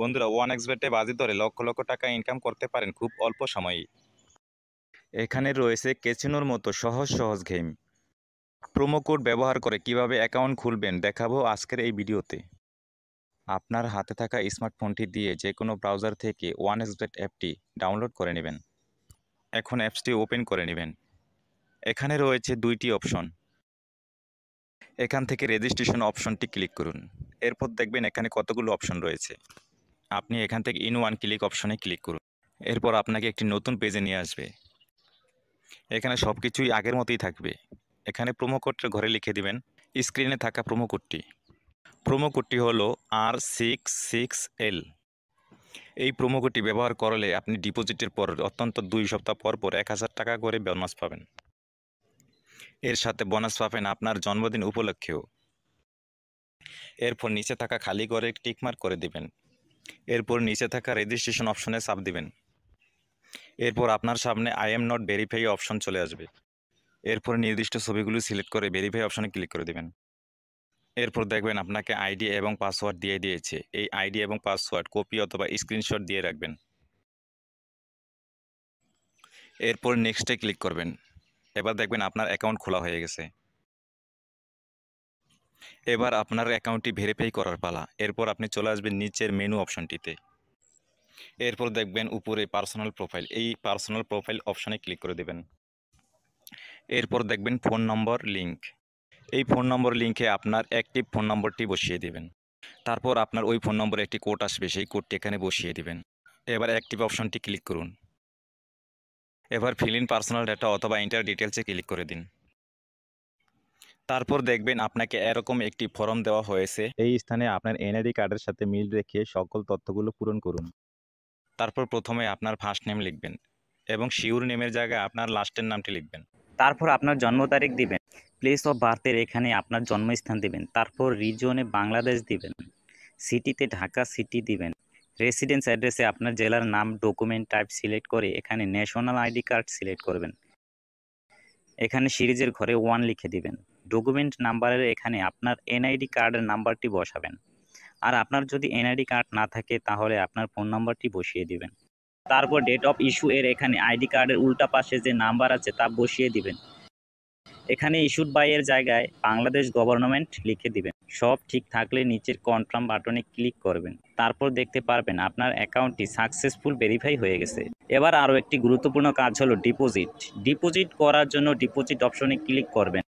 বন্ধুরা, OneXBet-এ বাজি ধরে লক্ষ লক্ষ টাকা ইনকাম করতে পারেন খুব অল্প সময়েই। এখানে রয়েছে ক্যাসিনোর মতো সহজ সহজ গেম। প্রোমো কোড ব্যবহার করে কিভাবে অ্যাকাউন্ট খুলবেন দেখাবো আজকের এই ভিডিওতে। আপনার হাতে থাকা স্মার্টফোনটি দিয়ে যে কোনো ব্রাউজার থেকে OneXBet অ্যাপটি ডাউনলোড করে নেবেন। এখন অ্যাপসটি ওপেন করে নেবেন। এখানে রয়েছে দুইটি অপশন। এখান থেকে রেজিস্ট্রেশন অপশনটি ক্লিক করুন। এরপর দেখবেন এখানে কতগুলো অপশন রয়েছে। আপনি এখান থেকে ইন ওয়ান ক্লিক অপশনে ক্লিক করুন। এরপর আপনাকে একটি নতুন পেজে নিয়ে আসবে। এখানে সব কিছুই আগের মতোই থাকবে। এখানে প্রোমো কোডটা ঘরে লিখে দিবেন। স্ক্রিনে থাকা প্রোমো কোডটি। প্রোমো কোডটি হলো R66L। এই প্রোমো কোডটি ব্যবহার করলে আপনি ডিপোজিটের পর অত্যন্ত 2 সপ্তাহ পর পর 1000 টাকা করে বোনাস পাবেন। এর সাথে বোনাস পাবেন আপনার জন্মদিন উপলক্ষেও। এরপর নিচে থাকা খালি ঘরে টিকমার্ক করে দিবেন। এরপর নিচে থাকা রেজিস্ট্রেশন অপশনে চাপ দিবেন। এরপর আপনার সামনে I am not verify option চলে আসবে। এরপর নির্দিষ্ট ছবিগুলো সিলেক্ট করে ভেরিফাই অপশনে ক্লিক করে দেবেন। এরপর দেখবেন আপনাকে আইডি এবং পাসওয়ার্ড দিয়ে দিয়েছে। এই আইডি এবং পাসওয়ার্ড কপি অথবা স্ক্রিনশট দিয়ে রাখবেন। এরপর নেক্সটে ক্লিক করবেন। এবার দেখবেন আপনার অ্যাকাউন্ট খোলা হয়ে গেছে। এবার আপনার অ্যাকাউন্টটি ভেরিফাই করার পালা। এরপর আপনি চলে আসবেন নিচের মেনু অপশনটিতে। এরপর দেখবেন উপরে পার্সোনাল প্রোফাইল। এই পার্সোনাল প্রোফাইল অপশনে ক্লিক করে দেবেন। এরপর দেখবেন ফোন নম্বর লিঙ্ক। এই ফোন নম্বর লিঙ্কে আপনার অ্যাক্টিভ ফোন নম্বরটি বসিয়ে দেবেন। তারপর আপনার ওই ফোন নম্বরে একটি কোড আসবে, সেই কোডটি এখানে বসিয়ে দিবেন। এবার অ্যাক্টিভ অপশনটি ক্লিক করুন। এবার ফিল ইন পার্সোনাল ডাটা অথবা এন্টার ডিটেলসে ক্লিক করে দিন। তারপর দেখবেন আপনাকে এরকম একটি ফর্ম দেওয়া হয়েছে। এই স্থানে আপনার এনআইডি কার্ডের সাথে মিল রেখে সকল তথ্যগুলো পূরণ করুন। তারপর প্রথমে আপনার ফার্স্ট নেম লিখবেন এবং শিওর নেমের জায়গায় আপনার লাস্টের নামটি লিখবেন। তারপর আপনার জন্ম তারিখ দিবেন। প্লেস অফ বার্থের এখানে আপনার জন্মস্থান দিবেন। তারপর রিজনে বাংলাদেশ দিবেন। সিটিতে ঢাকা সিটি দিবেন। রেসিডেন্স অ্যাড্রেসে আপনার জেলার নাম, ডকুমেন্ট টাইপ সিলেক্ট করে এখানে ন্যাশনাল আইডি কার্ড সিলেক্ট করবেন। এখানে সিরিজের ঘরে 1 লিখে দিবেন। ডকুমেন্ট নাম্বারের এখানে আপনার এনআইডি কার্ডের নাম্বারটি বসাবেন। আর আপনার যদি এনআইডি কার্ড না থাকে তাহলে আপনার ফোন নাম্বারটি বসিয়ে দিবেন। তারপর ডেট অফ ইস্যু এর এখানে আইডি কার্ডের উল্টা পাশে যে নাম্বার আছে তা বসিয়ে দিবেন। এখানে ইস্যুড বাই এর জায়গায় বাংলাদেশ গভর্নমেন্ট লিখে দিবেন। সব ঠিক থাকলে নিচের কনফার্ম বাটনে ক্লিক করবেন। তারপর দেখতে পারবেন আপনার অ্যাকাউন্টটি সাকসেসফুল ভেরিফাই হয়ে গেছে। এবার আরও একটি গুরুত্বপূর্ণ কাজ হলো ডিপোজিট। ডিপোজিট করার জন্য ডিপোজিট অপশনে ক্লিক করবেন।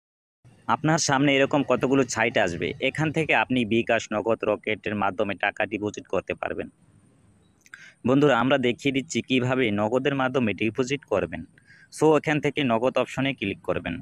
আপনার সামনে এরকম কতগুলো সাইট আসবে। এখান থেকে আপনি বিকাশ, নগদ, রকেটের মাধ্যমে টাকা ডিপোজিট করতে পারবেন। বন্ধুরা, আমরা দেখিয়ে দিচ্ছি কিভাবে নগদের মাধ্যমে ডিপোজিট করবেন। সো এখান থেকে নগদ অপশনে ক্লিক করবেন।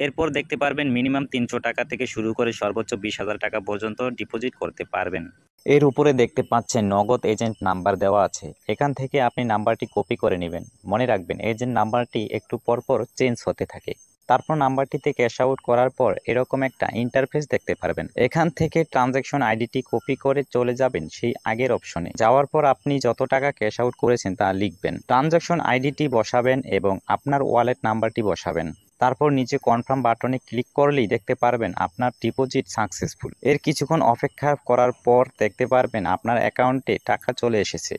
এরপর দেখতে পারবেন মিনিমাম 300 টাকা থেকে শুরু করে সর্বোচ্চ 20,000 টাকা পর্যন্ত ডিপোজিট করতে পারবেন। এর উপরে দেখতে পাচ্ছেন নগদ এজেন্ট নাম্বার দেওয়া আছে। এখান থেকে আপনি নাম্বারটি কপি করে নেবেন। মনে রাখবেন এজেন্ট নাম্বারটি একটু পরপর চেঞ্জ হতে থাকে। তারপর নাম্বারটিতে ক্যাশ আউট করার পর এরকম একটা ইন্টারফেস দেখতে পারবেন। এখান থেকে ট্রানজ্যাকশন আইডিটি কপি করে চলে যাবেন সেই আগের অপশনে। যাওয়ার পর আপনি যত টাকা ক্যাশ আউট করেছেন তা লিখবেন। ট্রানজ্যাকশন আইডিটি বসাবেন এবং আপনার ওয়ালেট নাম্বারটি বসাবেন। তারপর নিচে কনফার্ম বাটনে ক্লিক করলেই দেখতে পারবেন আপনার ডিপোজিট সাকসেসফুল। এর কিছুক্ষণ অপেক্ষা করার পর দেখতে পারবেন আপনার অ্যাকাউন্টে টাকা চলে এসেছে।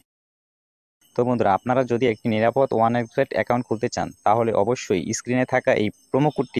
তো বন্ধুরা, আপনারা যদি একটি নিরাপদ OneXBet অ্যাকাউন্ট খুলতে চান তাহলে অবশ্যই স্ক্রিনে থাকা এই প্রোমো কোডটি